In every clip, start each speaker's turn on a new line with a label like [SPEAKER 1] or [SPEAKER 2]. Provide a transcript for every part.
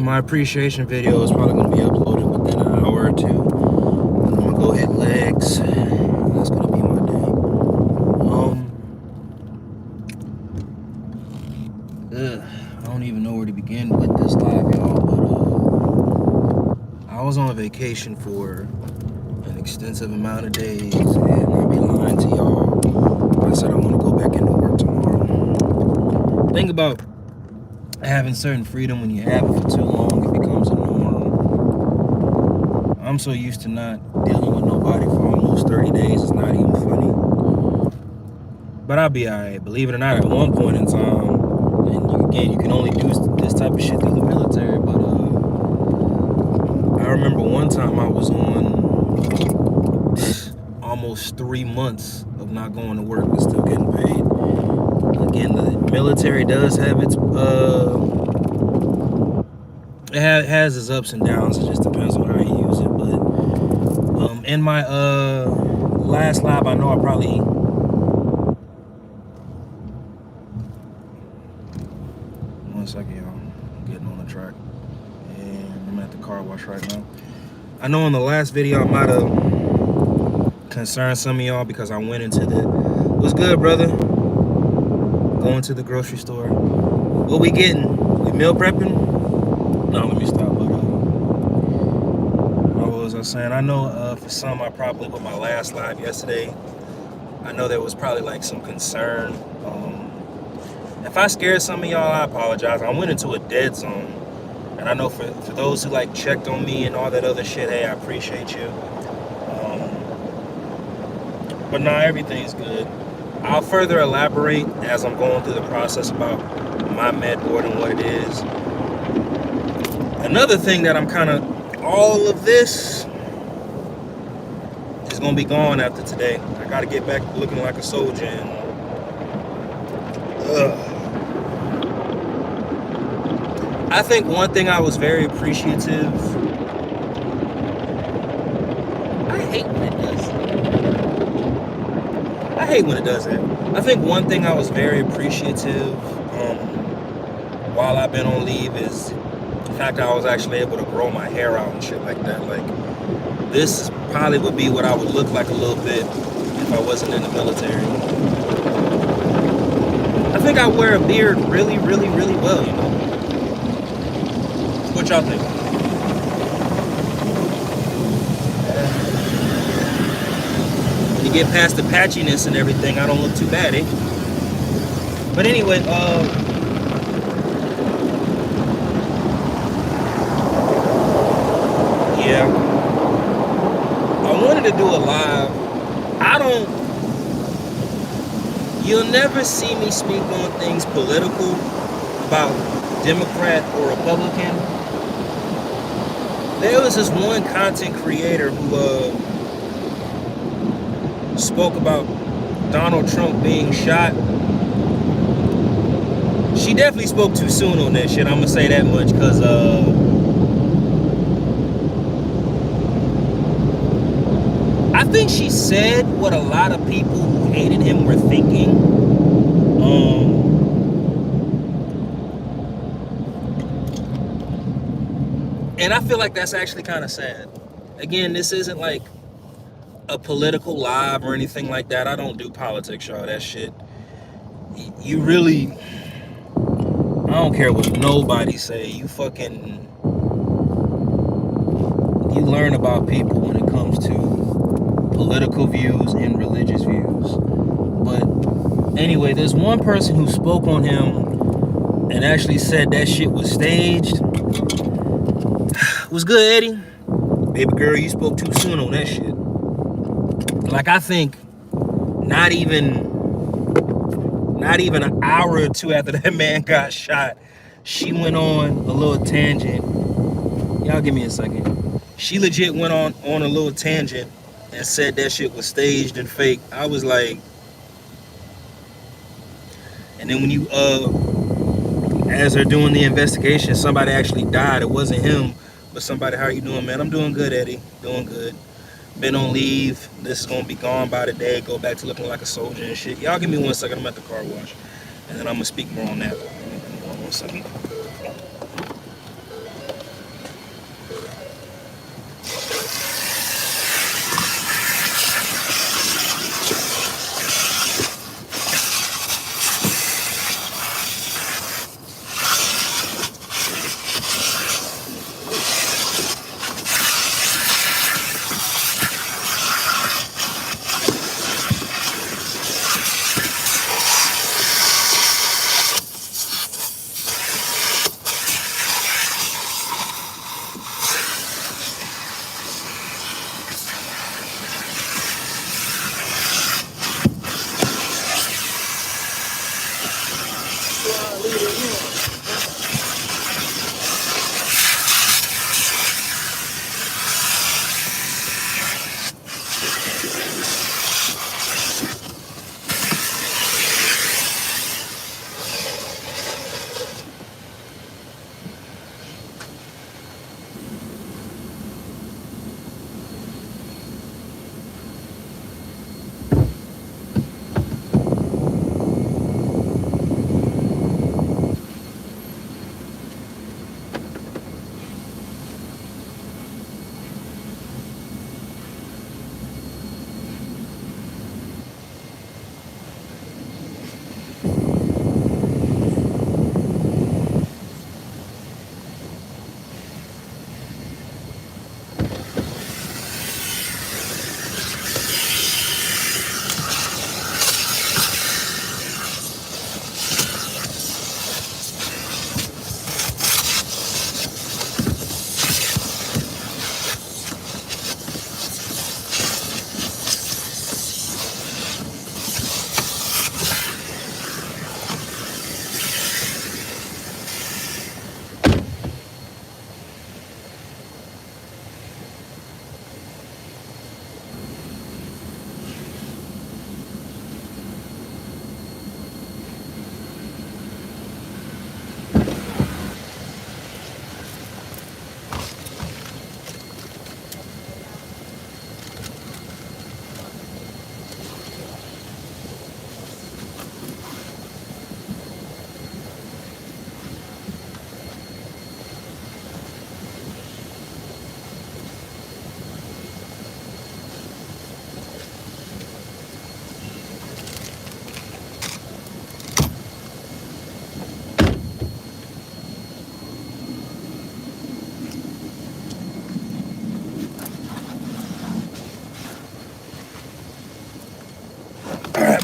[SPEAKER 1] My appreciation video is probably going to be uploaded within an hour or two. I'm going to go hit legs. That's going to be my day. I don't even know where to begin with this live, y'all, but I was on vacation for an extensive amount of days, and I'll be lying to y'all. I said I want to go back into work tomorrow. Think about having certain freedom. When you have it for too long, it becomes a norm. I'm so used to not dealing with nobody for almost 30 days, it's not even funny. But I'll be alright. Believe it or not, at one point in time, and you can only do this type of shit through the military, but I remember one time I was on almost 3 months of not going to work but still getting paid. Again, the military does have its it has its ups and downs. It just depends on how you use it. But in my last live, I know I probably one second, y'all. I'm getting on the track and I'm at the car wash right now. I know in the last video I might have concerned some of y'all because I went into the what's good, brother? Going to the grocery store. What we getting? We meal prepping? No, let me stop. But what was I saying? I know for some, I probably with my last live yesterday, I know there was probably like some concern. If I scared some of y'all, I apologize. I went into a dead zone, and I know for those who like checked on me and all that other shit, hey, I appreciate you. But nah, everything's good. I'll further elaborate as I'm going through the process about my med board and what it is. Another thing that I'm kind of, all of this is going to be gone after today. I got to get back looking like a soldier. And, I think one thing I was very appreciative. I hate when it does. I hate when it does that. I think one thing I was very appreciative while I've been on leave is the fact that I was actually able to grow my hair out and shit like that. Like, this probably would be what I would look like a little bit if I wasn't in the military. I think I wear a beard really, really, really well, you know? What y'all think? When you get past the patchiness and everything, I don't look too bad, eh? But anyway, yeah. I wanted to do a live. You'll never see me speak on things political about Democrat or Republican. There was this one content creator who spoke about Donald Trump being shot. She definitely spoke too soon on that shit. I'm gonna say that much, because I think she said what a lot of people who hated him were thinking. And I feel like that's actually kind of sad. Again, this isn't like a political live or anything like that. I don't do politics, y'all. That shit. You really, I don't care what nobody say. You learn about people when it comes to political views and religious views. But anyway, there's one person who spoke on him and actually said that shit was staged. What's good, Eddie? Baby girl, you spoke too soon on that shit. Like, I think not even an hour or two after that man got shot, she went on a little tangent. Y'all give me a second. She legit went on a little tangent and said that shit was staged and fake. I was like, and then when you as they're doing the investigation, somebody actually died. It wasn't him, but somebody. How you doing, man? I'm doing good, Eddie. Doing good. Been on leave. This is gonna be gone by the day. Go back to looking like a soldier and shit. Y'all give me 1 second. I'm at the car wash, and then I'm gonna speak more on that. 1 second.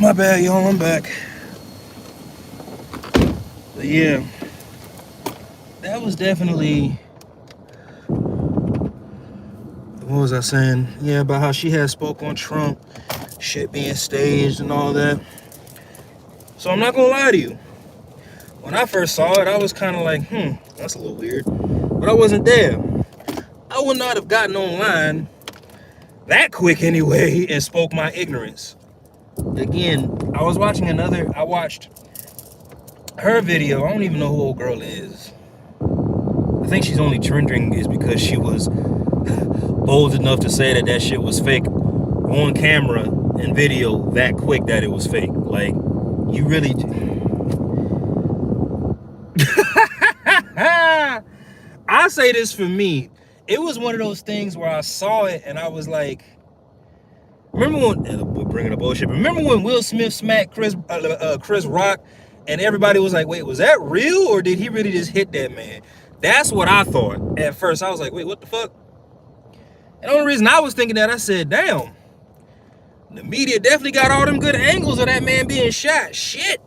[SPEAKER 1] My bad, y'all. I'm back. But yeah, that was definitely. What was I saying? Yeah, about how she had spoke on Trump, shit being staged and all that. So I'm not gonna lie to you. When I first saw it, I was kind of like, that's a little weird. But I wasn't there. I would not have gotten online that quick anyway and spoke my ignorance. Again, I watched her video. I don't even know who old girl is. I think she's only trending is because she was bold enough to say that that shit was fake on camera and video that quick that it was fake. Like, you really... I say this for me. It was one of those things where I saw it and I was like, remember when, we're bringing up bullshit, remember when Will Smith smacked Chris Rock and everybody was like, wait, was that real or did he really just hit that man? That's what I thought at first. I was like, wait, what the fuck? And the only reason I was thinking that, I said, damn, the media definitely got all them good angles of that man being shot. Shit.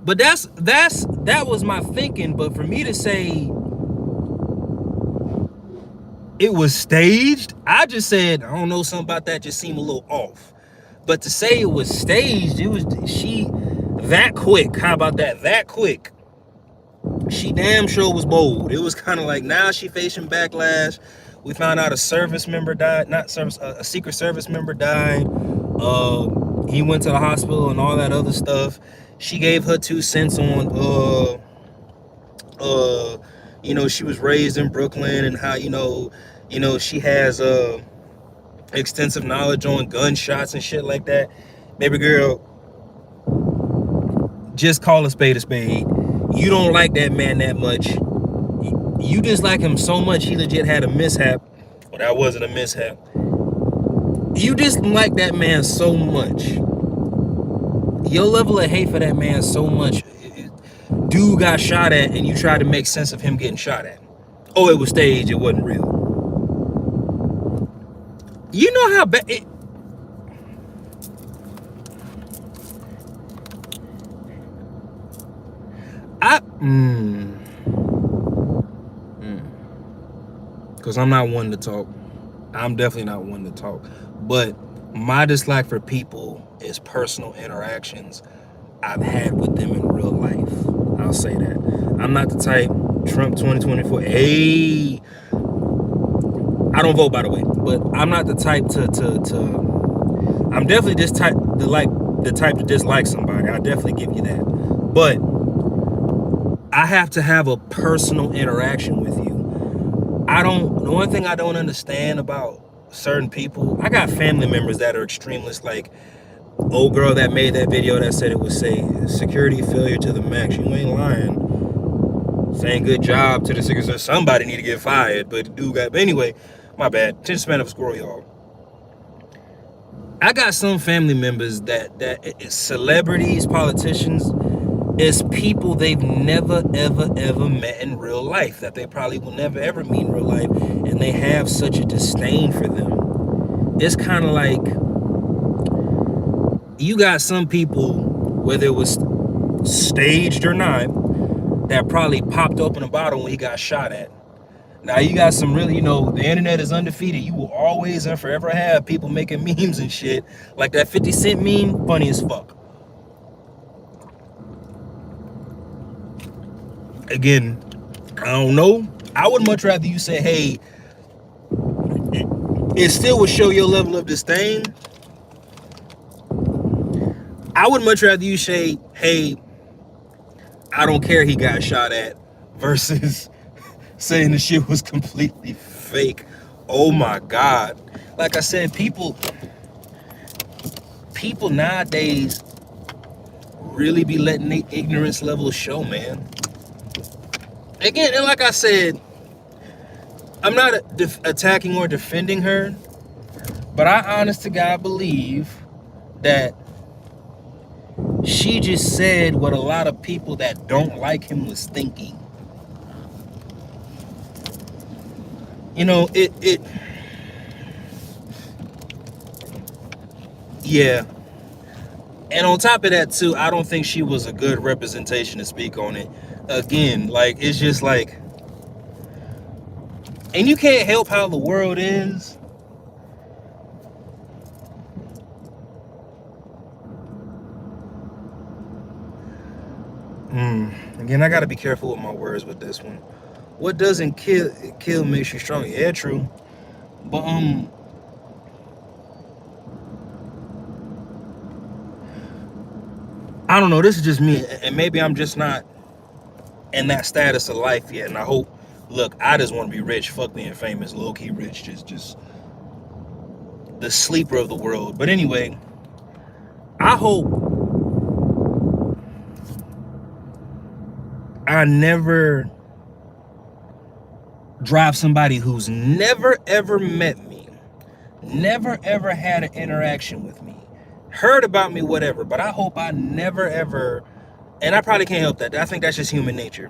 [SPEAKER 1] But that was my thinking. But for me to say it was staged, I just said, I don't know, something about that just seemed a little off. But to say it was staged, it was she that quick. How about that? That quick. She damn sure was bold. It was kind of like, now she facing backlash. We found out a service member died, a Secret Service member died. He went to the hospital and all that other stuff. She gave her 2 cents on, you know, she was raised in Brooklyn and how, you know, she has extensive knowledge on gunshots and shit like that. Baby girl, just call a spade a spade. You don't like that man that much. You dislike him so much he legit had a mishap. Well, that wasn't a mishap. You dislike that man so much. Your level of hate for that man so much. Dude got shot at and you tried to make sense of him getting shot at. Oh, it was staged, it wasn't real. You know how bad it... Because I'm not one to talk. I'm definitely not one to talk. But my dislike for people is personal interactions I've had with them in real life. I'll say that. I'm not the type, Trump 2024, hey, I don't vote, by the way, but I'm not the type I'm definitely the type to dislike somebody. I'll definitely give you that. But I have to have a personal interaction with you. The one thing I don't understand about certain people, I got family members that are extremists, like old girl that made that video that said it would say security failure to the max. You ain't lying. Saying good job to the Secret Service. Somebody need to get fired, but dude got... But anyway, my bad. Attention span of a squirrel, y'all. I got some family members that celebrities, politicians, is people they've never, ever met in real life, that they probably will never, ever meet in real life, and they have such a disdain for them. It's kind of like, you got some people, whether it was staged or not, that probably popped open a bottle when he got shot at. Now you got some really, the internet is undefeated. You will always and forever have people making memes and shit. Like that 50 Cent meme, funny as fuck. Again, I don't know. I would much rather you say, hey, it still would show your level of disdain. I would much rather you say, hey, I don't care he got shot at, versus saying the shit was completely fake. Oh my God. Like I said, people nowadays really be letting their ignorance level show, man. Again, and like I said, I'm not attacking or defending her, but I honest to God believe that she just said what a lot of people that don't like him was thinking. Yeah. And on top of that too, I don't think she was a good representation to speak on it. Again, like it's just like, and you can't help how the world is. Again, I gotta be careful with my words with this one. What doesn't kill makes you stronger. Yeah, true. But I don't know. This is just me, and maybe I'm just not in that status of life yet. And I hope. Look, I just want to be rich. Fuck being famous. Low key rich. Just the sleeper of the world. But anyway, I hope I never drive somebody who's never ever met me, never ever had an interaction with me, heard about me, whatever. But I hope I never ever, and I probably can't help that. I think that's just human nature.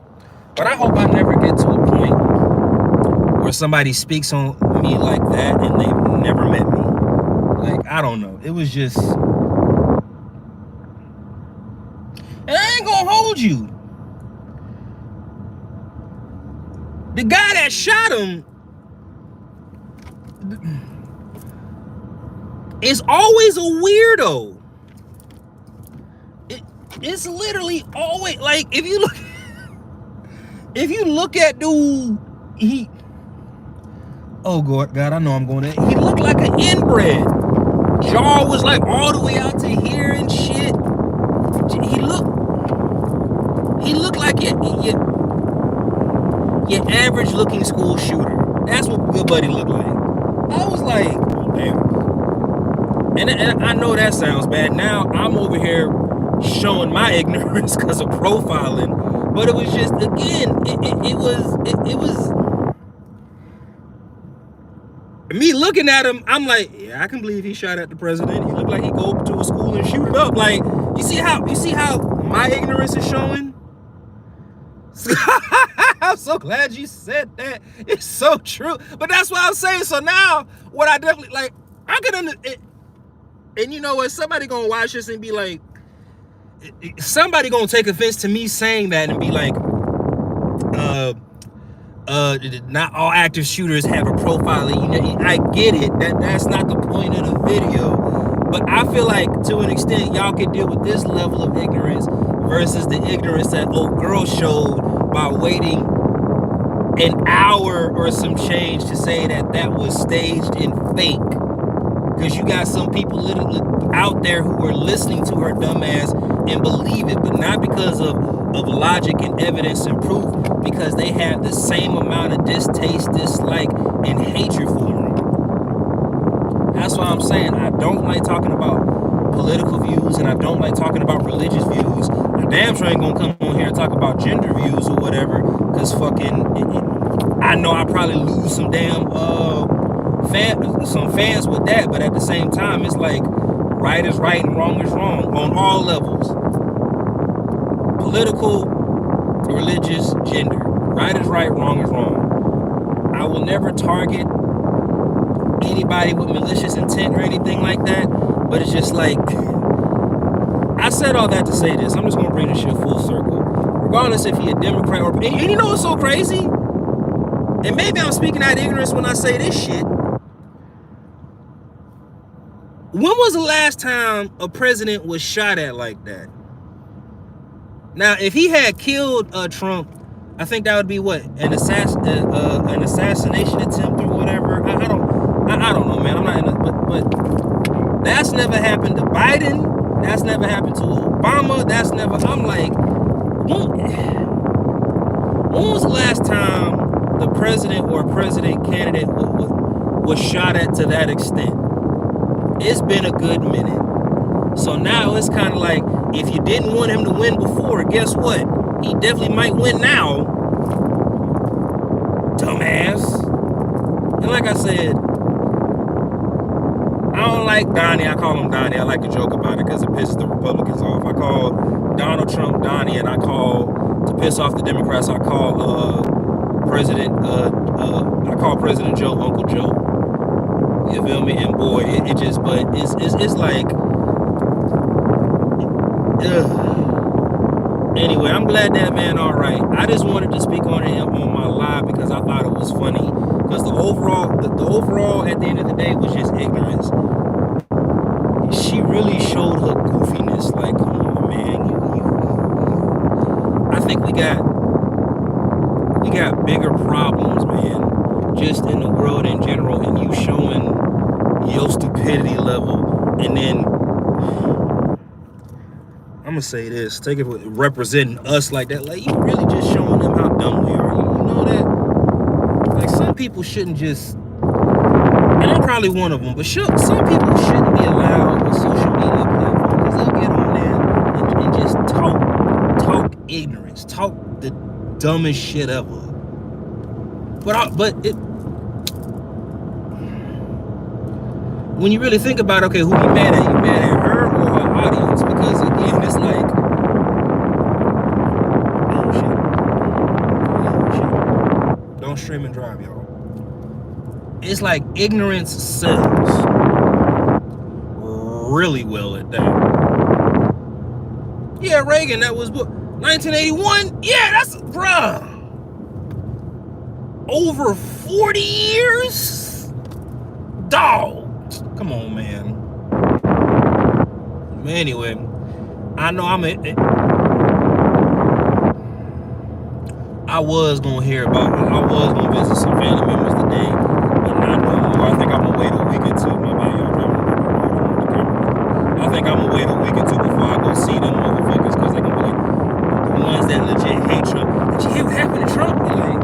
[SPEAKER 1] But I hope I never get to a point where somebody speaks on me like that and they've never met me. Like, I don't know. It was just, and I ain't gonna hold you. The guy that shot him is always a weirdo. It's literally always like, if you look at dude, oh God, I know I'm going to. He looked like an inbred. Jaw was like all the way out to here and shit. He looked like your average looking school shooter. That's what Good Buddy looked like. I was like, damn. And I know that sounds bad. Now I'm over here showing my ignorance because of profiling. But it was just, again, it was me looking at him. I'm like, yeah, I can believe he shot at the president. He looked like he'd go up to a school and shoot it up. Like, you see how my ignorance is showing? I'm so glad you said that. It's so true. But that's what I'm saying. So now, what I definitely, like, I could understand. And you know what? Somebody gonna watch this and be like, somebody gonna take offense to me saying that and be like, not all active shooters have a profile. You know, I get it. That's not the point of the video. But I feel like, to an extent, y'all can deal with this level of ignorance versus the ignorance that old girl showed by waiting an hour or some change to say that was staged and fake. Because you got some people literally out there who are listening to her dumbass and believe it, but not because of logic and evidence and proof, because they have the same amount of distaste, dislike, and hatred for her. That's why I'm saying I don't like talking about political views, and I don't like talking about religious views. I damn sure ain't gonna come on here and talk about gender views or whatever, because I know I probably lose some damn fans with that. But at the same time, it's like, right is right and wrong is wrong on all levels. Political, religious, gender. Right is right, wrong is wrong. I will never target anybody with malicious intent or anything like that, but it's just like, I said all that to say this. I'm just gonna bring this shit full circle. Regardless if he a Democrat or, and you know what's so crazy? And maybe I'm speaking out of ignorance when I say this shit. When was the last time a president was shot at like that? Now, if he had killed Trump, I think that would be what, an assassination attempt or whatever. I don't know, man. I'm not in a, but that's never happened to Biden. That's never happened to Obama. That's never. I'm like, when was the last time the president or a president candidate was shot at to that extent? It's been a good minute. So now it's kind of like, if you didn't want him to win before, guess what? He definitely might win now. Dumbass. And like I said, I don't like Donnie. I call him Donnie. I like to joke about it because it pisses the Republicans off. I call Donald Trump Donnie, and I call, to piss off the Democrats, I call President Joe Uncle Joe. You feel me? And boy, it's like, Anyway, I'm glad that man all right. I just wanted to speak on it on my live because I thought it was funny. Because the overall at the end of the day was just ignorance. She really showed her goofiness. Like, come on, man. I think we got bigger problems, man. Just in the world in general, and you showing your stupidity level, and then I'm gonna say this, take it with representing us like that. Like, you really just showing them how dumb we are. You know that? Like, some people shouldn't just, and I'm probably one of them, but some people shouldn't be allowed a social media platform because they'll get on there and just talk ignorance, talk the dumbest shit ever. But when you really think about, okay, who you mad at? You mad at her or her audience? Because again, it's like, don't stream and drive, y'all. It's like ignorance sells really well at that. Yeah, Reagan, that was what, 1981? Yeah, that's, bruh. Over 40 years? Dog. Come on, man. Anyway, I know I was gonna visit some family members today, but not no more. I think I'm gonna wait a week or two. My bad, y'all driving. I think I'm gonna wait a week or two before I go see them motherfuckers, because they're gonna be like, the ones that legit hate Trump. Did you hear what happened to Trump? They're like,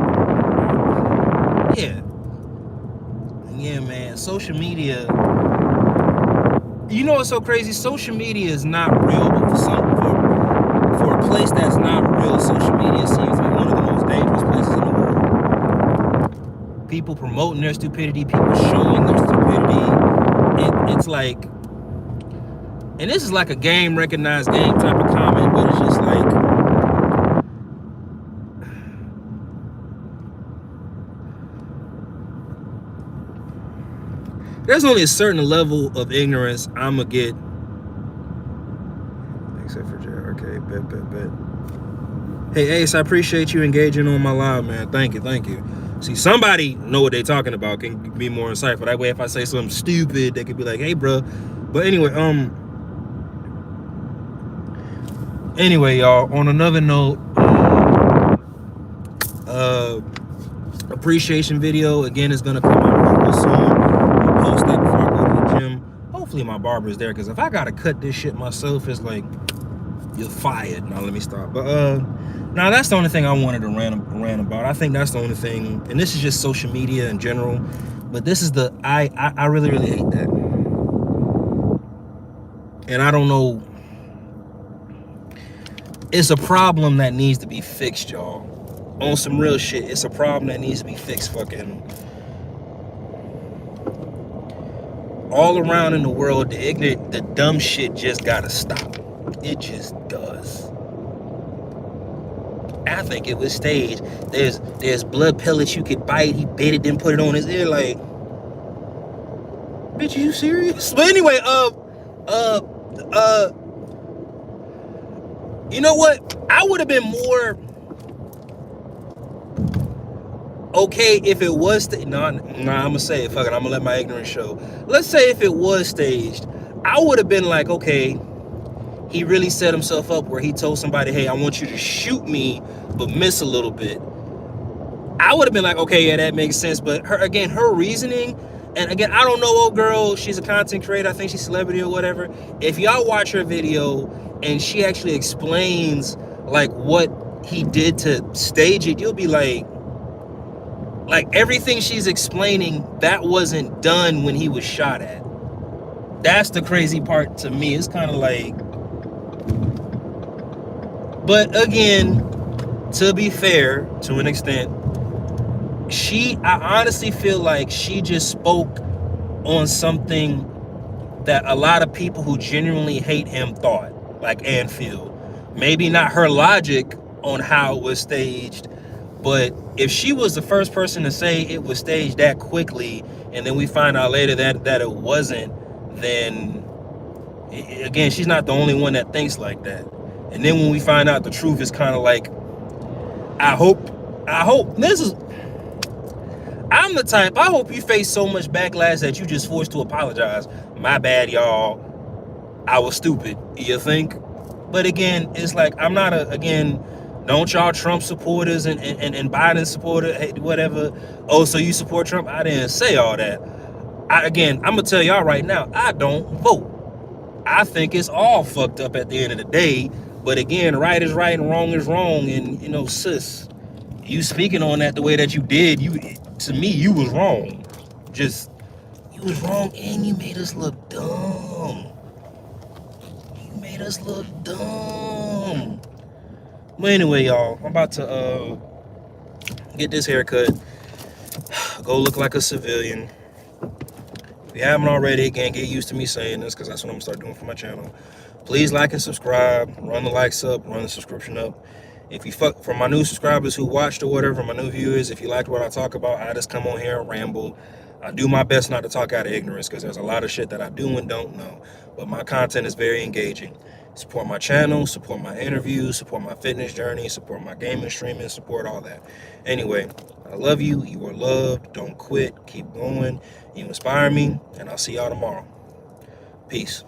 [SPEAKER 1] yeah, man. Social media. You know what's so crazy? Social media is not real, but for a place that's not real, social media seems like one of the most dangerous places in the world. People promoting their stupidity, people showing their stupidity. It's like, and this is like a game recognized game type of comment, but it's just like, there's only a certain level of ignorance I'm gonna get. Except for Jared. Okay, bet. Hey, Ace, I appreciate you engaging on my live, man. Thank you. See, somebody know what they talking about, can be more insightful. That way, if I say something stupid, they could be like, hey, bro. But anyway, y'all, on another note, appreciation video, again, is gonna come out real soon. I'll post that before I go to the gym. Hopefully my barber is there, because if I gotta cut this shit myself, it's like, you're fired. Now let me stop. But now that's the only thing I wanted to rant about. I think that's the only thing, and this is just social media in general, but this is the, I really hate that. And I don't know, it's a problem that needs to be fixed, y'all. On some real shit, it's a problem that needs to be fixed. Fucking all around in the world, the dumb shit just gotta stop. It just does. I think it was staged. There's blood pellets you could bite. He bit it, then put it on his ear. Like, bitch, are you serious? But anyway, you know what? I would have been more okay if it was nah, I'm gonna say it. Fuck it, I'm gonna let my ignorance show. Let's say if it was staged, I would have been like, okay, he really set himself up where he told somebody, hey, I want you to shoot me, but miss a little bit. I would have been like, okay, yeah, that makes sense. But her reasoning, and again, I don't know, old girl, she's a content creator, I think she's a celebrity or whatever. If y'all watch her video and she actually explains like what he did to stage it, you'll be like everything she's explaining, that wasn't done when he was shot at. That's the crazy part to me. It's kind of like, but again, to be fair, to an extent, I honestly feel like she just spoke on something that a lot of people who genuinely hate him thought, like, and feel. Maybe not her logic on how it was staged, but if she was the first person to say it was staged that quickly, and then we find out later that it wasn't, then Again, she's not the only one that thinks like that. And then when we find out the truth, it's kind of like, I hope this is. I'm the type. I hope you face so much backlash that you just forced to apologize. My bad, y'all. I was stupid. You think? But again, it's like I'm not a. Again, don't y'all Trump supporters and Biden supporters, hey, whatever. Oh, so you support Trump? I didn't say all that. Again, I'm gonna tell y'all right now. I don't vote. I think it's all fucked up at the end of the day. But again, right is right and wrong is wrong. And you know, sis, you speaking on that the way that you did, to me, you was wrong. Just, you was wrong, and you made us look dumb. You made us look dumb. But anyway, y'all, I'm about to get this haircut. Go look like a civilian. If you haven't already, again, get used to me saying this, because that's what I'm gonna start doing for my channel. Please like and subscribe. Run the likes up, run the subscription up. If you for my new subscribers who watched or whatever, my new viewers, if you liked what I talk about, I just come on here and ramble. I do my best not to talk out of ignorance, because there's a lot of shit that I do and don't know. But my content is very engaging. Support my channel, support my interviews, support my fitness journey, support my gaming streaming, support all that. Anyway, I love you. You are loved. Don't quit. Keep going. You inspire me, and I'll see y'all tomorrow. Peace.